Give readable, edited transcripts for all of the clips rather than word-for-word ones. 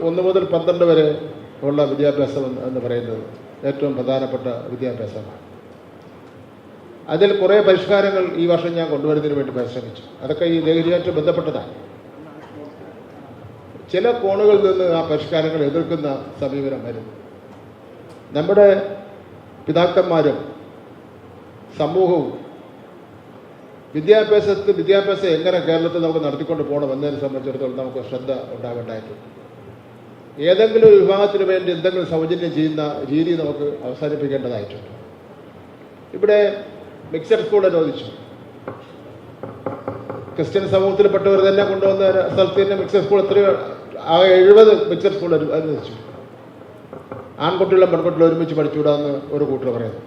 1 മുതൽ 12 വരെ ഉള്ള വിദ്യാഭ്യാസം എന്ന് പറയുന്നത് ഏറ്റവും പ്രധാനപ്പെട്ട വിദ്യാഭ്യാസമാണ്. അതിൽ കുറേ പരിഷ്കാരങ്ങൾ ഈ വർഷം ഞാൻ കൊണ്ടുവരുന്നതിന് വേണ്ടി പരിശ്രമിച്ചു. അതൊക്കെ ഈ ലഹരിയായിട്ട് ബന്ധപ്പെട്ടതാണ്. ചില കോണുകളിൽ നിന്ന് ആ പരിഷ്കാരങ്ങൾ എതിർക്കുന്ന സമീപനം വരുന്നു. നമ്മുടെ പിതാക്കന്മാരും സമൂഹവും വിദ്യാഭ്യാസം എങ്ങനെ കേരളത്തിൽ നമുക്ക് നടത്തിക്കൊണ്ട് പോകണം എന്നതിനെ സംബന്ധിച്ചിടത്തോളം നമുക്ക് ശ്രദ്ധ ഉണ്ടാകേണ്ടതായിട്ടുണ്ട്. ഏതെങ്കിലും ഒരു വിഭാഗത്തിന് വേണ്ടി എന്തെങ്കിലും സൗജന്യം ചെയ്യുന്ന രീതി നമുക്ക് അവസാനിപ്പിക്കേണ്ടതായിട്ടുണ്ട്. ഇവിടെ മിക്സഡ് സ്കൂൾ അനുവദിച്ചു. ക്രിസ്ത്യൻ സമൂഹത്തിൽപ്പെട്ടവർ തന്നെ കൊണ്ടുവന്ന സ്ഥലത്ത് തന്നെ മിക്സഡ് സ്കൂൾ എത്രയോ 70 മിക്സഡ് സ്കൂൾ അനുവദിച്ചു. ആൺകുട്ടികളും പെൺകുട്ടികളും ഒരുമിച്ച് പഠിച്ചുകൂടാന്ന് ഒരു കൂട്ടർ പറയുന്നു.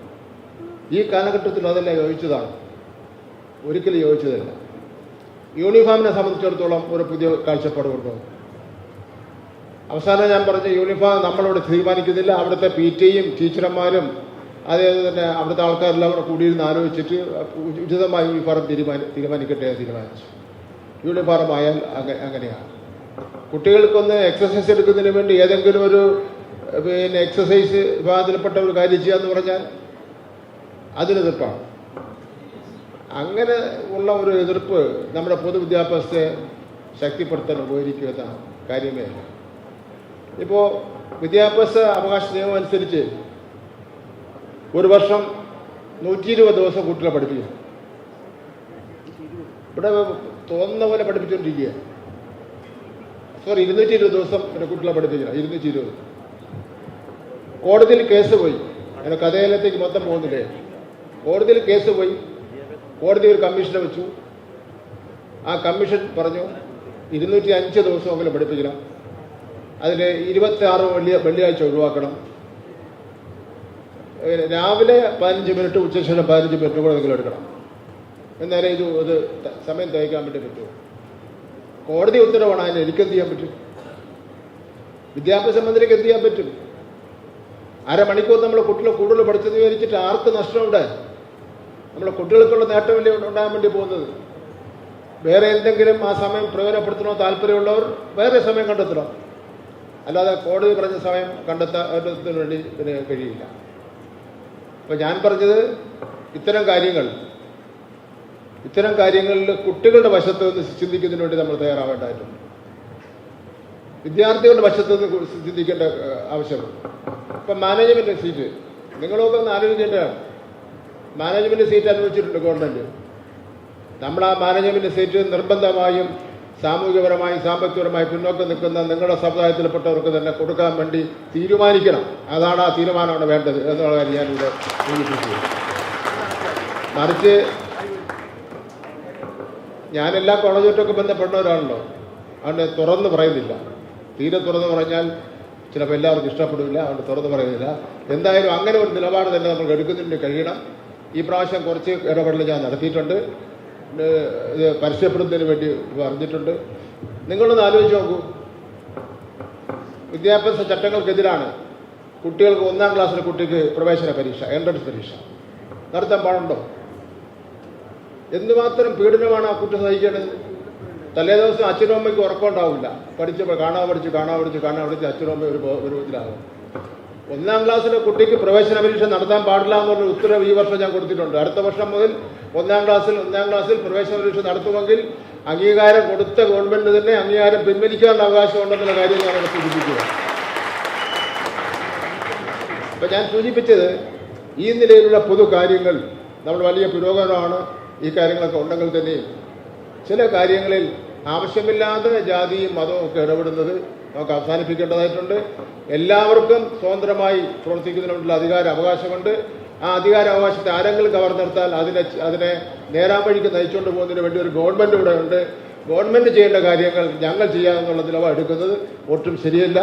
ഈ കാലഘട്ടത്തിൽ അതെല്ലാം യോജിച്ചതാണ്? ഒരിക്കലും യോജിച്ചതല്ല. യൂണിഫോമിനെ സംബന്ധിച്ചിടത്തോളം ഒരു പുതിയ കാഴ്ചപ്പാട് കൊണ്ടുവന്നു. അവസാനം ഞാൻ പറഞ്ഞ യൂണിഫോം നമ്മളിവിടെ തീരുമാനിക്കുന്നില്ല. അവിടുത്തെ PTയും ടീച്ചർമാരും അതേപോലെ തന്നെ അവിടുത്തെ ആൾക്കാരെല്ലാം കൂടെ കൂടിയിരുന്ന് ആലോചിച്ചിട്ട് ഉചിതമായ യൂണിഫോം തീരുമാനിക്കട്ടെ തീരുമാനിച്ചു. യൂണിഫോം ആയാൽ അങ്ങനെയാണ്. കുട്ടികൾക്കൊന്ന് എക്സസൈസ് എടുക്കുന്നതിന് വേണ്ടി ഏതെങ്കിലും ഒരു എക്സസൈസ് വിഭാഗത്തിൽപ്പെട്ട ഒരു കാര്യം ചെയ്യാന്ന് പറഞ്ഞാൽ അതിനെതിർപ്പാണ്. അങ്ങനെ ഉള്ള ഒരു എതിർപ്പ് നമ്മുടെ പൊതുവിദ്യാഭ്യാസത്തെ ശക്തിപ്പെടുത്താൻ ഉപകരിക്കുന്ന കാര്യമേ അല്ല. ഇപ്പോൾ വിദ്യാഭ്യാസ അവകാശ നിയമം അനുസരിച്ച് ഒരു വർഷം 120 ദിവസം കുട്ടികളെ പഠിപ്പിക്കും. ഇവിടെ തോന്നുന്ന പോലെ പഠിപ്പിച്ചുകൊണ്ടിരിക്കുക. 220 ദിവസം കുട്ടികളെ പഠിപ്പിക്കണം. 220. കോടതിയിൽ കേസ് പോയി. അങ്ങനെ കഥയിലത്തേക്ക് മൊത്തം പോകുന്നില്ലേ. കോടതിയിൽ കേസ് പോയി. കോടതി ഒരു കമ്മീഷനെ വെച്ചു. ആ കമ്മീഷൻ പറഞ്ഞു 205 ദിവസമെങ്കിലും പഠിപ്പിക്കണം. അതിൽ 26 വെള്ളിയാഴ്ച ഒഴിവാക്കണം. രാവിലെ 15 മിനിറ്റ്, ഉച്ചശേഷം 15 മിനിറ്റ് കൂടെ നിങ്ങൾ എടുക്കണം. എന്നാലേ ഇത് സമയം തയ്ക്കാൻ വേണ്ടി പറ്റുമോ? കോടതി ഉത്തരവാണ്. അതിന് എനിക്കെന്ത് ചെയ്യാൻ പറ്റും? വിദ്യാഭ്യാസ മന്ത്രിക്ക് എന്ത് ചെയ്യാൻ പറ്റും? അരമണിക്കൂർ നമ്മൾ കുട്ടികളെ കൂടുതൽ പഠിച്ചത് വിചാരിച്ചിട്ട് ആർക്ക് നഷ്ടമുണ്ട്? നമ്മളെ കുട്ടികൾക്കുള്ള നേട്ടമല്ലേ ഉണ്ടാകാൻ വേണ്ടി പോകുന്നത്. വേറെ എന്തെങ്കിലും ആ സമയം പ്രയോജനപ്പെടുത്തണോ താല്പര്യമുള്ളവർ വേറെ സമയം കണ്ടെത്തണം. അല്ലാതെ കോടതി പറഞ്ഞ സമയം കണ്ടെത്താൻ വേണ്ടി ഇതിന് കഴിയില്ല. അപ്പം ഞാൻ പറഞ്ഞത് ഇത്തരം കാര്യങ്ങളിൽ കുട്ടികളുടെ വശത്ത് നിന്ന് ചിന്തിക്കുന്നതിന് വേണ്ടി നമ്മൾ തയ്യാറാവേണ്ടതായിട്ടുണ്ട്. വിദ്യാർത്ഥികളുടെ വശത്ത് നിന്ന് ചിന്തിക്കേണ്ട ആവശ്യമുണ്ട്. ഇപ്പം മാനേജ്മെൻറ്റ് സീറ്റ് നിങ്ങളൊക്കെ ഒന്ന് ആലോചിക്കേണ്ടതാണ്. മാനേജ്മെൻറ്റ് സീറ്റ് അനുവദിച്ചിട്ടുണ്ട് ഗവൺമെൻറ്. നമ്മൾ ആ മാനേജ്മെൻറ്റ് സീറ്റ് നിർബന്ധമായും സാമൂഹികപരമായും സാമ്പത്തികപരമായി പിന്നോക്കം നിൽക്കുന്ന നിങ്ങളുടെ സമുദായത്തിൽപ്പെട്ടവർക്ക് തന്നെ കൊടുക്കാൻ വേണ്ടി തീരുമാനിക്കണം. അതാണ് ആ തീരുമാനമാണ് വേണ്ടത് എന്നുള്ള കാര്യം ഞാനിവിടെ സൂചിപ്പിച്ചു. മറിച്ച് ഞാനെല്ലാ കോളേജുമായിട്ടൊക്കെ ബന്ധപ്പെടുന്ന ഒരാളല്ലോ. അതുകൊണ്ട് തുറന്ന് പറയുന്നില്ല. തീരെ തുറന്ന് പറഞ്ഞാൽ ചിലപ്പോൾ എല്ലാവർക്കും ഇഷ്ടപ്പെടില്ല. അതുകൊണ്ട് തുറന്ന് പറയുന്നില്ല. എന്തായാലും അങ്ങനെ ഒരു നിലപാട് തന്നെ നമുക്ക് എടുക്കുന്നതിന് കഴിയണം. ഈ പ്രാവശ്യം കുറച്ച് ഇടപെടൽ ഞാൻ നടത്തിയിട്ടുണ്ട്. ഇത് പരസ്യപ്പെടുന്നതിന് വേണ്ടി പറഞ്ഞിട്ടുണ്ട്. നിങ്ങളൊന്ന് ആലോചിച്ച് നോക്കൂ. വിദ്യാഭ്യാസ ചട്ടങ്ങൾക്കെതിരാണ് കുട്ടികൾക്ക് 1-ാം ക്ലാസ്സിലെ കുട്ടിക്ക് പ്രവേശന പരീക്ഷ, എൻട്രൻസ് പരീക്ഷ നടത്താൻ പാടുണ്ടോ? എന്തുമാത്രം പീഡനമാണ് ആ കുട്ടി സഹിക്കേണ്ടത്. തലേ ദിവസം അച്ഛനും അമ്മയ്ക്ക് ഉറക്കമുണ്ടാവില്ല. കാണാൻ പഠിച്ച് അച്ഛനും അമ്മ ഒരു ഇതിലാകും. 1-ാം ക്ലാസ്സിലെ കുട്ടിക്ക് പ്രവേശന പരീക്ഷ നടത്താൻ പാടില്ല എന്നുള്ള ഉത്തരവ് ഈ വർഷം ഞാൻ കൊടുത്തിട്ടുണ്ട്. അടുത്ത വർഷം മുതൽ 1-ാം ക്ലാസ്സിൽ പ്രവേശന പരീക്ഷ നടത്തുമെങ്കിൽ അംഗീകാരം കൊടുത്ത ഗവൺമെന്റ് തന്നെ അംഗീകാരം പിൻവലിക്കാനുള്ള അവകാശമുണ്ടെന്നുള്ള കാര്യം ഞാൻ അവിടെ സൂചിപ്പിക്കുക. അപ്പം ഞാൻ സൂചിപ്പിച്ചത് ഈ നിലയിലുള്ള പൊതു കാര്യങ്ങൾ നമ്മൾ വലിയ പുരോഗമനമാണ്. ഈ കാര്യങ്ങളൊക്കെ ഉണ്ടെങ്കിൽ തന്നെയും ചില കാര്യങ്ങളിൽ ആവശ്യമില്ലാതെ ജാതിയും മതവും ഒക്കെ ഇടപെടുന്നത് നമുക്ക് അവസാനിപ്പിക്കേണ്ടതായിട്ടുണ്ട്. എല്ലാവർക്കും സ്വതന്ത്രമായി പ്രവർത്തിക്കുന്നതിനുള്ള അവകാശമുണ്ട്. ആ അവകാശത്തെ ആരെങ്കിലും കവർന്നെടുത്താൽ അതിനെ നേരാൻ വഴിക്ക് നയിച്ചുകൊണ്ട് പോകുന്നതിന് വേണ്ടി ഒരു ഗവൺമെൻറ് ഇവിടെ ഉണ്ട്. ഗവൺമെൻറ് ചെയ്യേണ്ട കാര്യങ്ങൾ ഞങ്ങൾ ചെയ്യാമെന്നുള്ള നിലപാട് എടുക്കുന്നത് ഒട്ടും ശരിയല്ല.